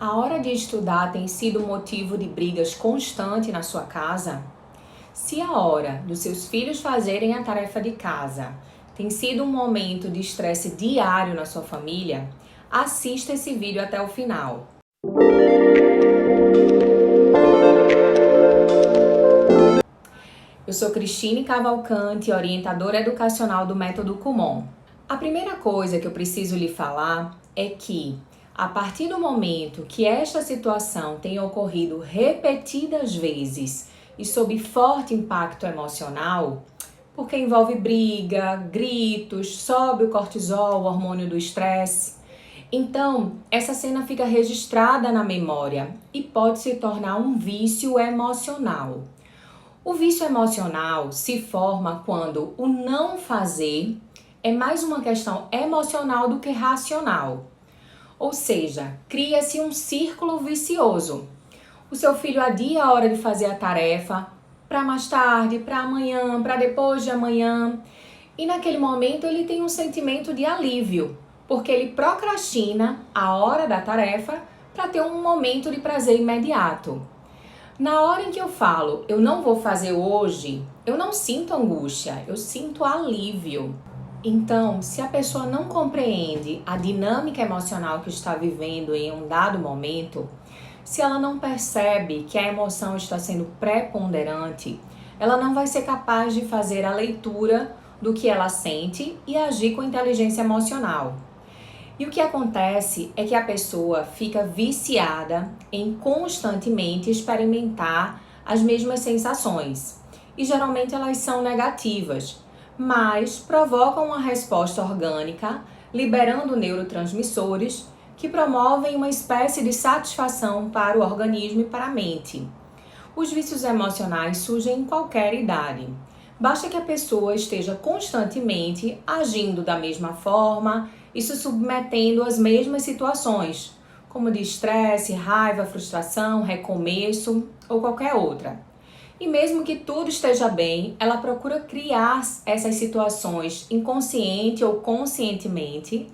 A hora de estudar tem sido motivo de brigas constante na sua casa? Se a hora dos seus filhos fazerem a tarefa de casa tem sido um momento de estresse diário na sua família, assista esse vídeo até o final. Eu sou Cristine Cavalcante, orientadora educacional do Método Kumon. A primeira coisa que eu preciso lhe falar é que, a partir do momento que esta situação tem ocorrido repetidas vezes e sob forte impacto emocional, porque envolve briga, gritos, sobe o cortisol, o hormônio do estresse, então essa cena fica registrada na memória e pode se tornar um vício emocional. O vício emocional se forma quando o não fazer é mais uma questão emocional do que racional. Ou seja, cria-se um círculo vicioso. O seu filho adia a hora de fazer a tarefa para mais tarde, para amanhã, para depois de amanhã. E naquele momento ele tem um sentimento de alívio, porque ele procrastina a hora da tarefa para ter um momento de prazer imediato. Na hora em que eu falo, eu não vou fazer hoje, eu não sinto angústia, eu sinto alívio. Então, se a pessoa não compreende a dinâmica emocional que está vivendo em um dado momento, se ela não percebe que a emoção está sendo preponderante, ela não vai ser capaz de fazer a leitura do que ela sente e agir com inteligência emocional. E o que acontece é que a pessoa fica viciada em constantemente experimentar as mesmas sensações. E geralmente elas são negativas, mas provocam uma resposta orgânica, liberando neurotransmissores que promovem uma espécie de satisfação para o organismo e para a mente. Os vícios emocionais surgem em qualquer idade. Basta que a pessoa esteja constantemente agindo da mesma forma e se submetendo às mesmas situações, como de estresse, raiva, frustração, recomeço ou qualquer outra. E mesmo que tudo esteja bem, ela procura criar essas situações inconsciente ou conscientemente,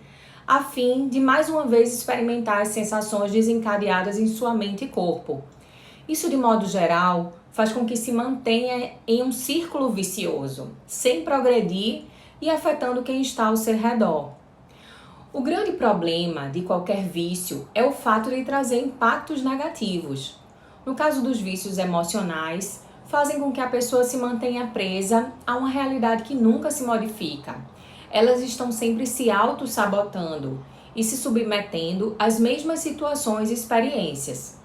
a fim de mais uma vez experimentar as sensações desencadeadas em sua mente e corpo. Isso, de modo geral, faz com que se mantenha em um círculo vicioso, sem progredir e afetando quem está ao seu redor. O grande problema de qualquer vício é o fato de trazer impactos negativos. No caso dos vícios emocionais, fazem com que a pessoa se mantenha presa a uma realidade que nunca se modifica. Elas estão sempre se auto-sabotando e se submetendo às mesmas situações e experiências.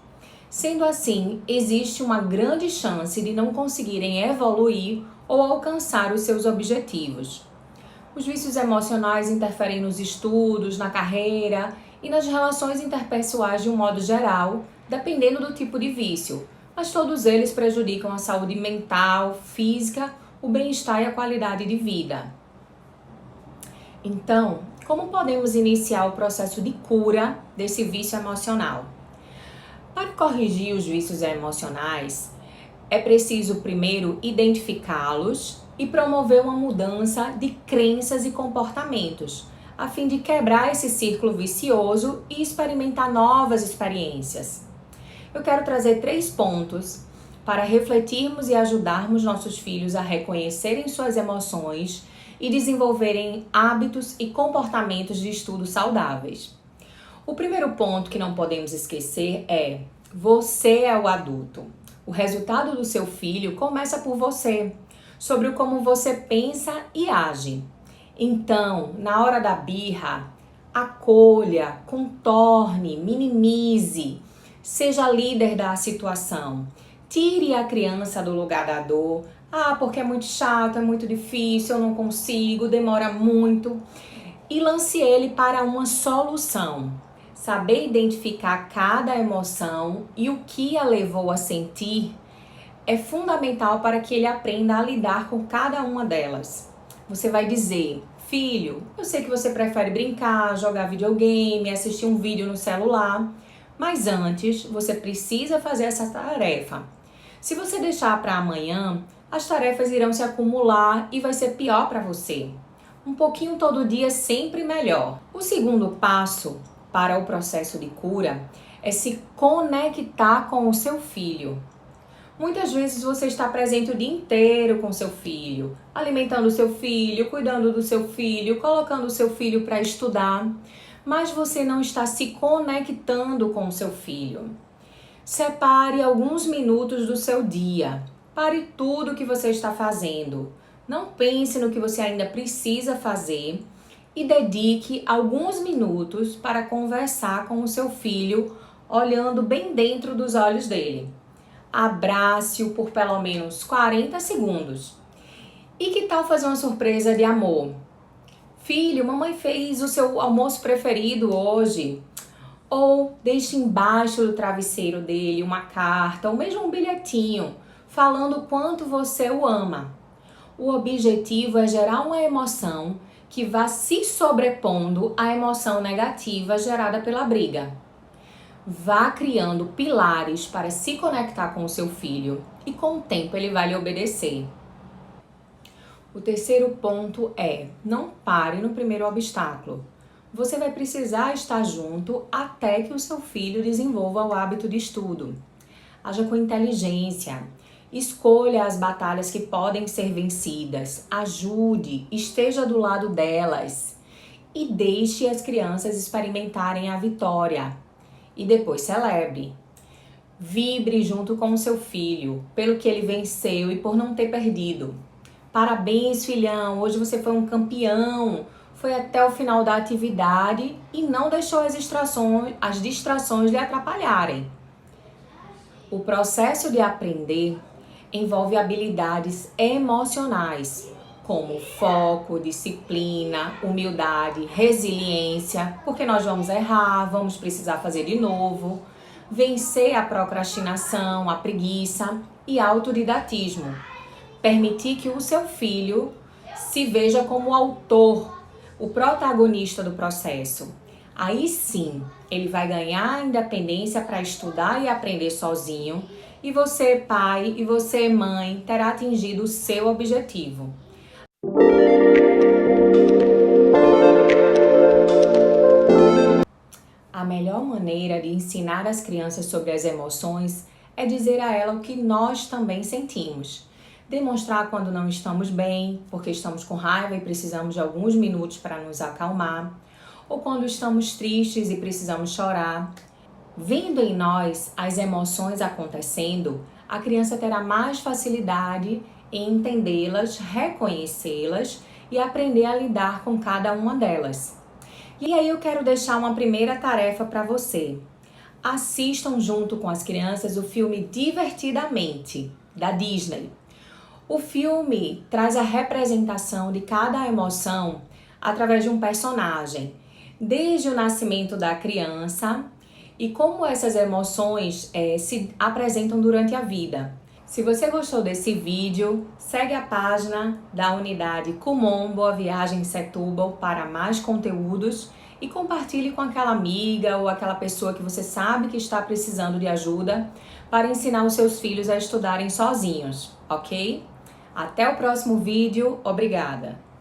Sendo assim, existe uma grande chance de não conseguirem evoluir ou alcançar os seus objetivos. Os vícios emocionais interferem nos estudos, na carreira e nas relações interpessoais de um modo geral, dependendo do tipo de vício, mas todos eles prejudicam a saúde mental, física, o bem-estar e a qualidade de vida. Então, como podemos iniciar o processo de cura desse vício emocional? Para corrigir os vícios emocionais, é preciso primeiro identificá-los e promover uma mudança de crenças e comportamentos, a fim de quebrar esse círculo vicioso e experimentar novas experiências. Eu quero trazer 3 pontos para refletirmos e ajudarmos nossos filhos a reconhecerem suas emoções e desenvolverem hábitos e comportamentos de estudo saudáveis. O primeiro ponto que não podemos esquecer é: você é o adulto. O resultado do seu filho começa por você, sobre como você pensa e age. Então, na hora da birra, acolha, contorne, minimize, seja líder da situação. Tire a criança do lugar da dor. Porque é muito chato, é muito difícil, eu não consigo, demora muito. E lance ele para uma solução. Saber identificar cada emoção e o que a levou a sentir é fundamental para que ele aprenda a lidar com cada uma delas. Você vai dizer: filho, eu sei que você prefere brincar, jogar videogame, assistir um vídeo no celular, mas antes você precisa fazer essa tarefa. Se você deixar para amanhã, as tarefas irão se acumular e vai ser pior para você. Um pouquinho todo dia é sempre melhor. O segundo passo para o processo de cura é se conectar com o seu filho. Muitas vezes você está presente o dia inteiro com seu filho, alimentando o seu filho, cuidando do seu filho, colocando o seu filho para estudar, mas você não está se conectando com o seu filho. Separe alguns minutos do seu dia. Pare tudo o que você está fazendo. Não pense no que você ainda precisa fazer e dedique alguns minutos para conversar com o seu filho, olhando bem dentro dos olhos dele. Abrace-o por pelo menos 40 segundos. E que tal fazer uma surpresa de amor? Filho, mamãe fez o seu almoço preferido hoje. Ou deixe embaixo do travesseiro dele uma carta ou mesmo um bilhetinho falando o quanto você o ama. O objetivo é gerar uma emoção que vá se sobrepondo à emoção negativa gerada pela briga. Vá criando pilares para se conectar com o seu filho e com o tempo ele vai lhe obedecer. O terceiro ponto é: não pare no primeiro obstáculo. Você vai precisar estar junto até que o seu filho desenvolva o hábito de estudo. Haja com inteligência. Escolha as batalhas que podem ser vencidas. Ajude, esteja do lado delas. E deixe as crianças experimentarem a vitória. E depois celebre. Vibre junto com o seu filho pelo que ele venceu e por não ter perdido. Parabéns, filhão, hoje você foi um campeão. Foi até o final da atividade e não deixou as distrações lhe atrapalharem. O processo de aprender envolve habilidades emocionais, como foco, disciplina, humildade, resiliência, porque nós vamos errar, vamos precisar fazer de novo, vencer a procrastinação, a preguiça e autodidatismo. Permitir que o seu filho se veja como autor, o protagonista do processo. Aí sim, ele vai ganhar independência para estudar e aprender sozinho, e você, pai, e você, mãe, terá atingido o seu objetivo. A melhor maneira de ensinar as crianças sobre as emoções é dizer a ela o que nós também sentimos. Demonstrar quando não estamos bem, porque estamos com raiva e precisamos de alguns minutos para nos acalmar, ou quando estamos tristes e precisamos chorar. Vendo em nós as emoções acontecendo, a criança terá mais facilidade em entendê-las, reconhecê-las e aprender a lidar com cada uma delas. E aí eu quero deixar uma primeira tarefa para você. Assistam junto com as crianças o filme Divertidamente, da Disney. O filme traz a representação de cada emoção através de um personagem, desde o nascimento da criança e como essas emoções se apresentam durante a vida. Se você gostou desse vídeo, segue a página da unidade Kumon Boa Viagem Setúbal para mais conteúdos e compartilhe com aquela amiga ou aquela pessoa que você sabe que está precisando de ajuda para ensinar os seus filhos a estudarem sozinhos, ok? Até o próximo vídeo, obrigada!